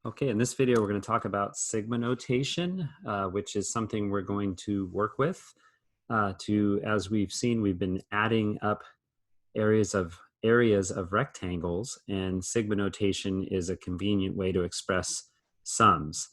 Okay, in this video, we're going to talk about sigma notation, which is something we're going to work with as we've seen, we've been adding up areas of rectangles, and sigma notation is a convenient way to express sums.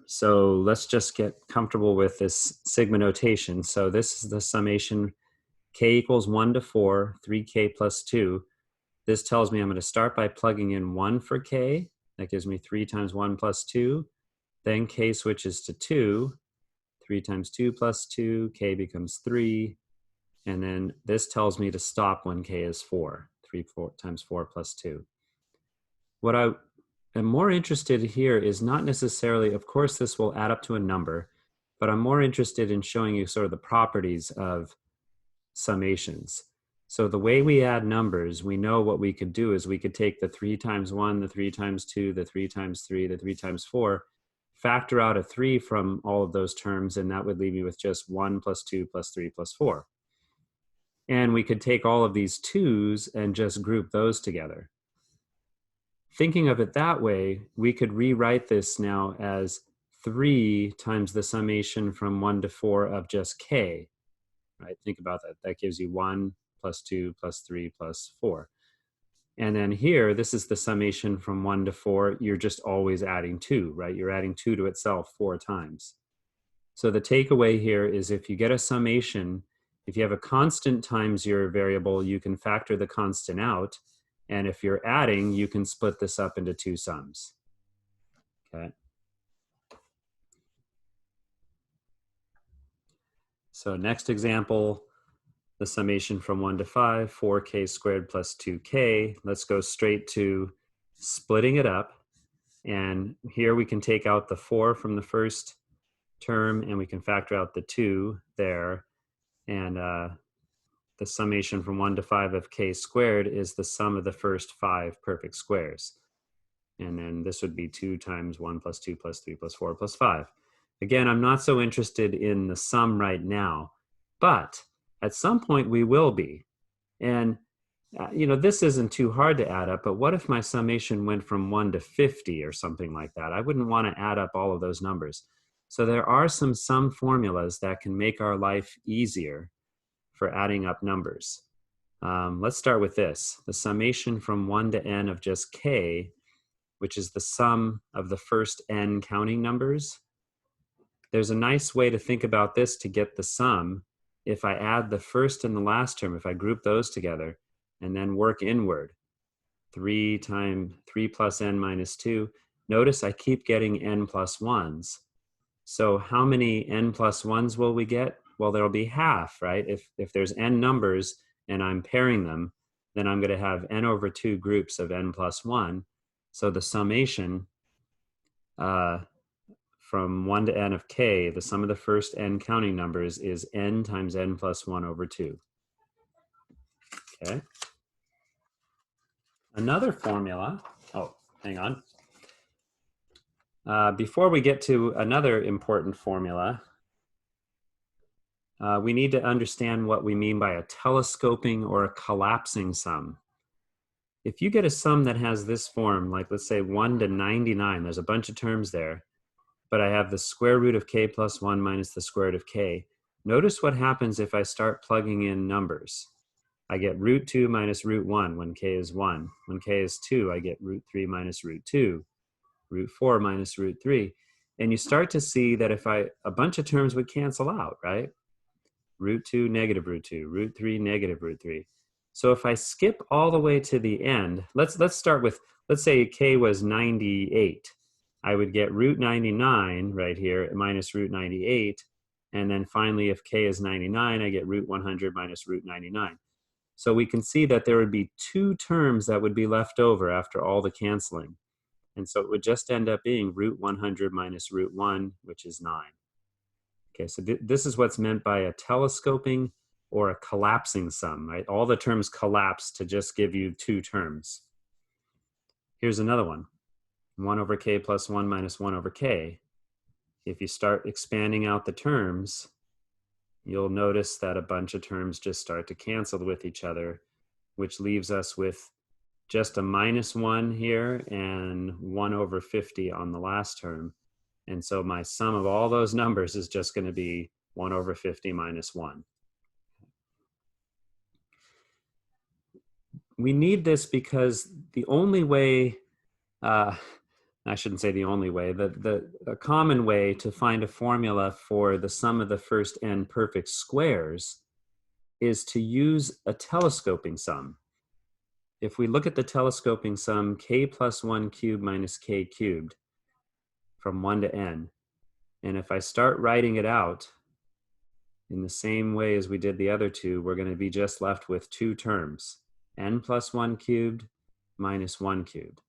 So let's just get comfortable with this sigma notation. So this is the summation k equals 1 to 4, 3k plus 2. This tells me I'm going to start by plugging in 1 for k. That gives me 3 times 1 plus 2. Then k switches to 2. 3 times 2 plus 2. K becomes 3. And then this tells me to stop when k is 4. 3 times 4 plus 2. What I am more interested here is not necessarily, of course, this will add up to a number, but I'm more interested in showing you sort of the properties of summations. So the way we add numbers, we know what we could do is we could take the 3 times 1, the 3 times 2, the 3 times 3, the 3 times 4, factor out a 3 from all of those terms, and that would leave me with just 1 plus 2 plus 3 plus 4. And we could take all of these 2's and just group those together. Thinking of it that way, we could rewrite this now as 3 times the summation from 1 to 4 of just k. Right? Think about that. That gives you 1 plus 2 plus 3 plus 4. And then here, this is the summation from 1 to 4. You're just always adding 2, right? You're adding 2 to itself 4 times. So the takeaway here is if you get a summation, if you have a constant times your variable, you can factor the constant out. And if you're adding, you can split this up into 2 sums. Okay. So next example, the summation from 1 to 5, 4k squared plus 2k. Let's go straight to splitting it up. And here we can take out the 4 from the first term, and we can factor out the 2 there. And the summation from 1 to 5 of k squared is the sum of the first 5 perfect squares. And then this would be 2 times 1 plus 2 plus 3 plus 4 plus 5. Again, I'm not so interested in the sum right now, but at some point we will be. And this isn't too hard to add up, but what if my summation went from 1 to 50 or something like that? I wouldn't want to add up all of those numbers. So there are some sum formulas that can make our life easier for adding up numbers. Let's start with this. The summation from 1 to n of just k, which is the sum of the first n counting numbers. There's a nice way to think about this to get the sum. If I add the first and the last term, if I group those together and then work inward, 3 plus n minus 2, notice I keep getting n plus 1's. So how many n plus 1's will we get? Well, there'll be half, right? If there's n numbers and I'm pairing them, then I'm going to have n over 2 groups of n plus 1. So the summation from 1 to n of k, the sum of the first n counting numbers is n times n plus 1 over 2. Okay. Another formula, hang on. Before we get to another important formula, we need to understand what we mean by a telescoping or a collapsing sum. If you get a sum that has this form, like let's say 1 to 99, there's a bunch of terms there, but I have the square root of k plus 1 minus the square root of k. Notice what happens if I start plugging in numbers. I get root 2 minus root 1 when k is 1. When k is 2, I get root 3 minus root 2, root 4 minus root 3. And you start to see that a bunch of terms would cancel out, right? Root 2, negative root 2, root 3, negative root 3. So if I skip all the way to the end, let's start with, let's say k was 98. I would get root 99 right here minus root 98. And then finally, if k is 99, I get root 100 minus root 99. So we can see that there would be 2 terms that would be left over after all the canceling. And so it would just end up being root 100 minus root 1, which is 9. Okay, so this is what's meant by a telescoping or a collapsing sum, right? All the terms collapse to just give you 2 terms. Here's another one. 1 over k plus 1 minus 1 over k. If you start expanding out the terms, you'll notice that a bunch of terms just start to cancel with each other, which leaves us with just a -1 here and 1 over 50 on the last term. And so my sum of all those numbers is just going to be 1 over 50 minus 1. We need this because the only way, I shouldn't say the only way, a common way to find a formula for the sum of the first n perfect squares is to use a telescoping sum. If we look at the telescoping sum, k plus 1 cubed minus k cubed from 1 to n, and if I start writing it out in the same way as we did the other two, we're going to be just left with two terms, n plus 1 cubed minus 1 cubed.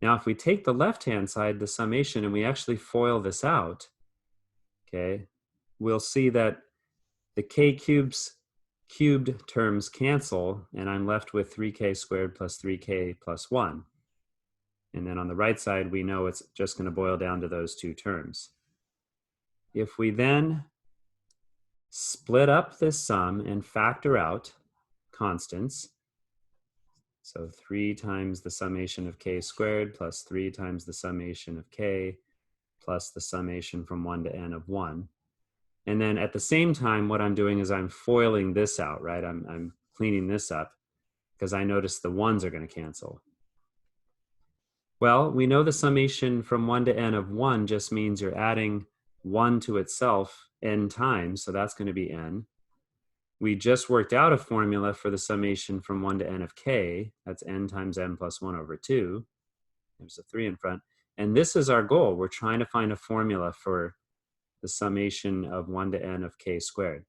Now, if we take the left-hand side, the summation, and we actually FOIL this out, okay, we'll see that the k cubed terms cancel, and I'm left with 3k squared plus 3k plus 1. And then on the right side, we know it's just going to boil down to those two terms. If we then split up this sum and factor out constants, so 3 times the summation of k squared plus 3 times the summation of k plus the summation from 1 to n of 1. And then at the same time, what I'm doing is I'm foiling this out, right? I'm cleaning this up because I notice the 1s are going to cancel. Well, we know the summation from 1 to n of 1 just means you're adding 1 to itself n times, so that's going to be n. We just worked out a formula for the summation from 1 to n of k. That's n times n plus 1 over 2. There's a 3 in front. And this is our goal. We're trying to find a formula for the summation of 1 to n of k squared.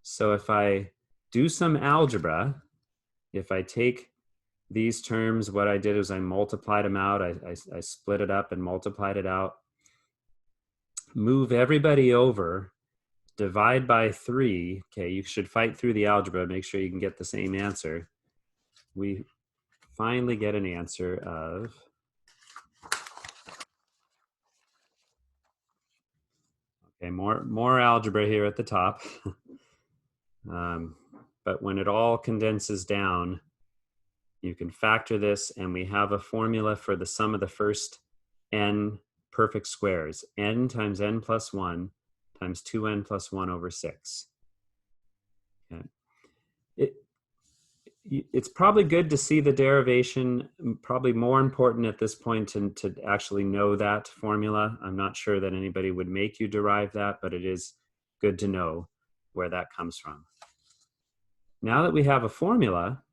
So if I do some algebra, if I take these terms, what I did is I multiplied them out. I split it up and multiplied it out. Move everybody over, divide by 3. Okay, you should fight through the algebra, make sure you can get the same answer. We finally get an answer of, okay, more algebra here at the top. But when it all condenses down, you can factor this, and we have a formula for the sum of the first n perfect squares, n times n plus 1 times 2n plus 1 over 6. Okay. It's probably good to see the derivation, probably more important at this point to actually know that formula. I'm not sure that anybody would make you derive that, but it is good to know where that comes from. Now that we have a formula,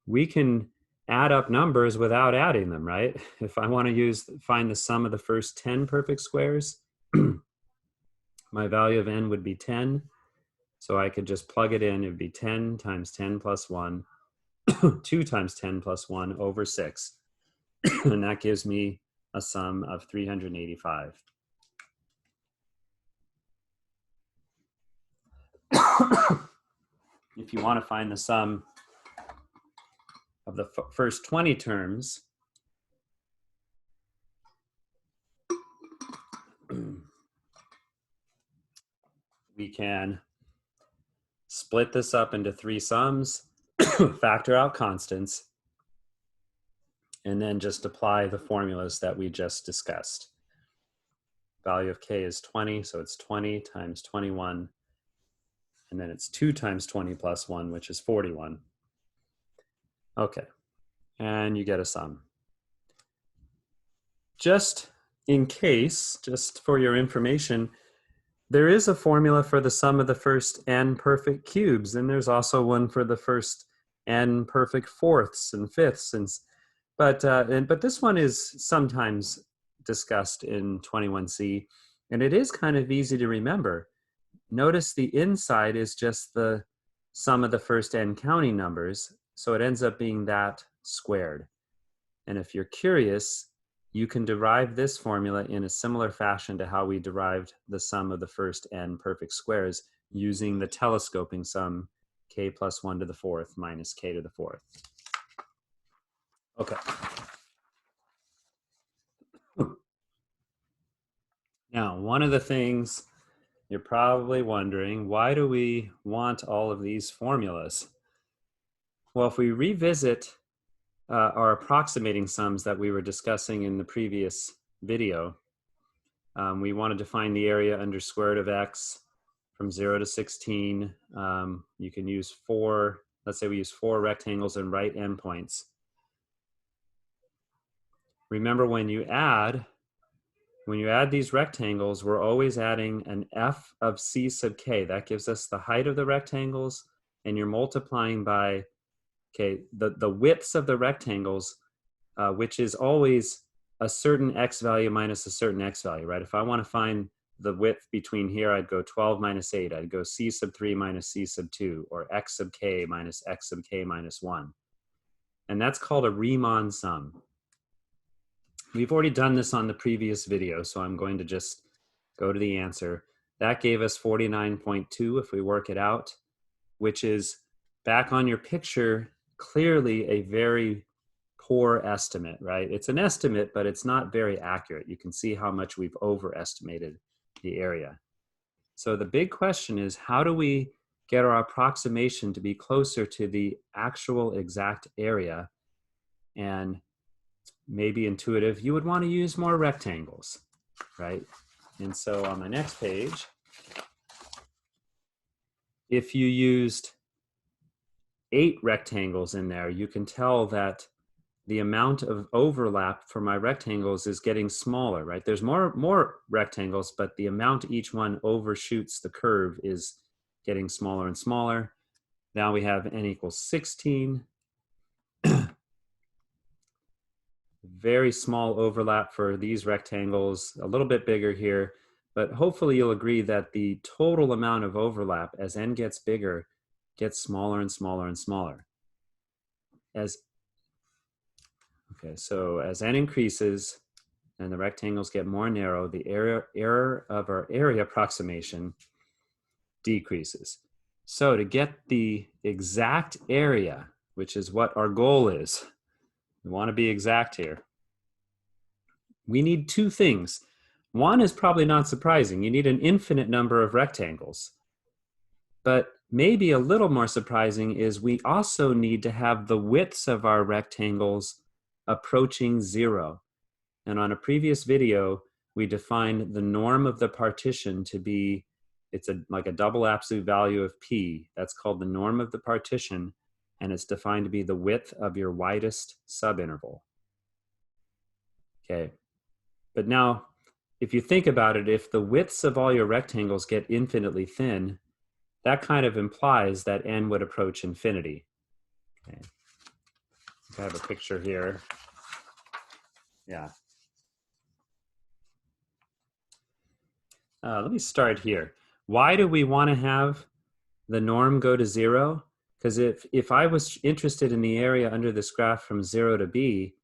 we can add up numbers without adding them, right? If I want to find the sum of the first 10 perfect squares, my value of n would be 10. So I could just plug it in. It would be 10 times 10 plus 1, 2 times 10 plus 1 over 6. And that gives me a sum of 385. If you want to find the sum of the first 20 terms, we can split this up into 3 sums, factor out constants, and then just apply the formulas that we just discussed. Value of k is 20, so it's 20 times 21, and then it's 2 times 20 plus 1, which is 41. Okay, and you get a sum. Just in case, just for your information, there is a formula for the sum of the first n perfect cubes, and there's also one for the first n perfect fourths and fifths. But this one is sometimes discussed in 21C, and it is kind of easy to remember. Notice the inside is just the sum of the first n counting numbers, so it ends up being that squared. And if you're curious, you can derive this formula in a similar fashion to how we derived the sum of the first n perfect squares using the telescoping sum k plus 1 to the 4th minus k to the 4th. Okay. Now, one of the things you're probably wondering, why do we want all of these formulas? Well, if we revisit our approximating sums that we were discussing in the previous video, we wanted to find the area under square root of x from 0 to 16. You can use 4, let's say we use 4 rectangles and right endpoints. Remember, when you add these rectangles, we're always adding an f of c sub k. That gives us the height of the rectangles, and you're multiplying by, okay, the widths of the rectangles, which is always a certain x value minus a certain x value, right? If I want to find the width between here, I'd go 12 minus 8. I'd go c sub 3 minus c sub 2, or x sub k minus x sub k minus 1. And that's called a Riemann sum. We've already done this on the previous video, so I'm going to just go to the answer. That gave us 49.2 if we work it out, which is, back on your picture, clearly a very poor estimate, right? It's an estimate, but it's not very accurate. You can see how much we've overestimated the area. So the big question is, how do we get our approximation to be closer to the actual exact area? And maybe intuitive, you would want to use more rectangles, right? And so on the next page, if you used 8 rectangles in there, you can tell that the amount of overlap for my rectangles is getting smaller, right? There's more rectangles, but the amount each one overshoots the curve is getting smaller and smaller. Now we have n equals 16. Very small overlap for these rectangles, a little bit bigger here, but hopefully you'll agree that the total amount of overlap as n gets bigger gets smaller and smaller and smaller. So as n increases and the rectangles get more narrow, the error of our area approximation decreases. So to get the exact area, which is what our goal is, we want to be exact here, we need 2 things. One is probably not surprising. You need an infinite number of rectangles. But maybe a little more surprising is we also need to have the widths of our rectangles approaching 0. And on a previous video, we defined the norm of the partition to be, it's like a double absolute value of p. That's called the norm of the partition, and it's defined to be the width of your widest subinterval. Okay. But now, if you think about it, if the widths of all your rectangles get infinitely thin, that kind of implies that n would approach infinity. Okay. I have a picture here. Yeah. Let me start here. Why do we want to have the norm go to 0? Because if I was interested in the area under this graph from 0 to b,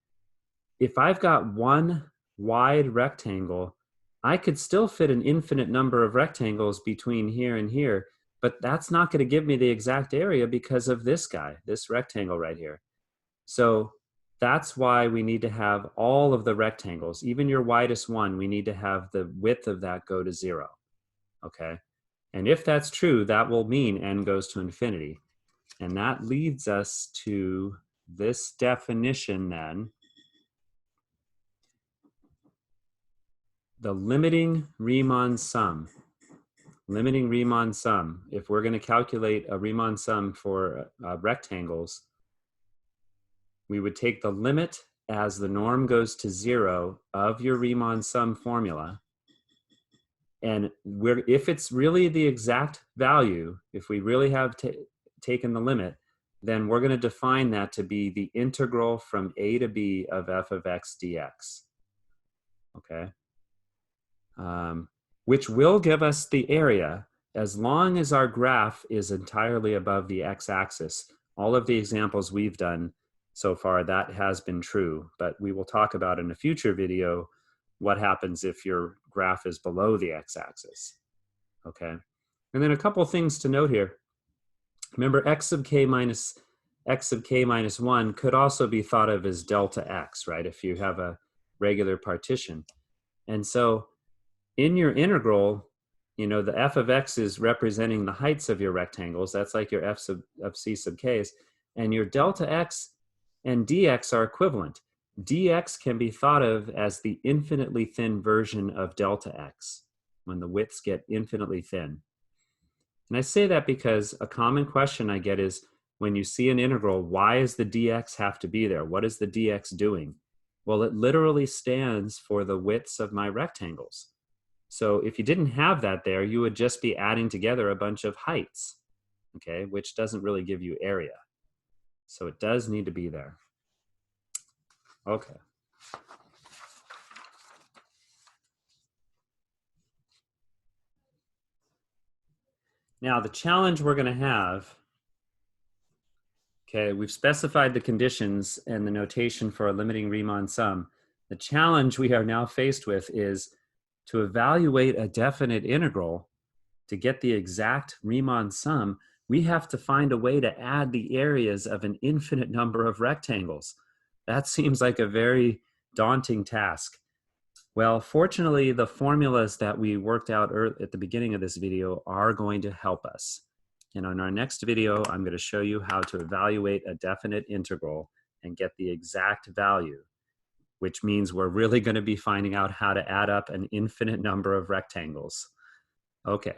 if I've got one wide rectangle, I could still fit an infinite number of rectangles between here and here, but that's not going to give me the exact area because of this guy, this rectangle right here. So that's why we need to have all of the rectangles, even your widest one, we need to have the width of that go to 0, okay? And if that's true, that will mean n goes to infinity. And that leads us to this definition then. The limiting Riemann sum. Limiting Riemann sum. If we're going to calculate a Riemann sum for rectangles, we would take the limit as the norm goes to 0 of your Riemann sum formula. And if it's really the exact value, if we really have taken the limit, then we're going to define that to be the integral from a to b of f of x dx. Okay? Which will give us the area as long as our graph is entirely above the x-axis. All of the examples we've done so far, that has been true, but we will talk about in a future video what happens if your graph is below the x-axis. Okay, and then a couple things to note here. Remember, x sub k minus 1 could also be thought of as delta x, right? If you have a regular partition. And so in your integral, you know, the f of x is representing the heights of your rectangles. That's like your f of c sub k's. And your delta x and dx are equivalent. Dx can be thought of as the infinitely thin version of delta x, when the widths get infinitely thin. And I say that because a common question I get is, when you see an integral, why does the dx have to be there? What is the dx doing? Well, it literally stands for the widths of my rectangles. So if you didn't have that there, you would just be adding together a bunch of heights, okay, which doesn't really give you area. So it does need to be there. Okay. Now the challenge we're going to have, okay, we've specified the conditions and the notation for a limiting Riemann sum. The challenge we are now faced with is to evaluate a definite integral. To get the exact Riemann sum, we have to find a way to add the areas of an infinite number of rectangles. That seems like a very daunting task. Well, fortunately, the formulas that we worked out at the beginning of this video are going to help us. And on our next video, I'm going to show you how to evaluate a definite integral and get the exact value, which means we're really going to be finding out how to add up an infinite number of rectangles. Okay.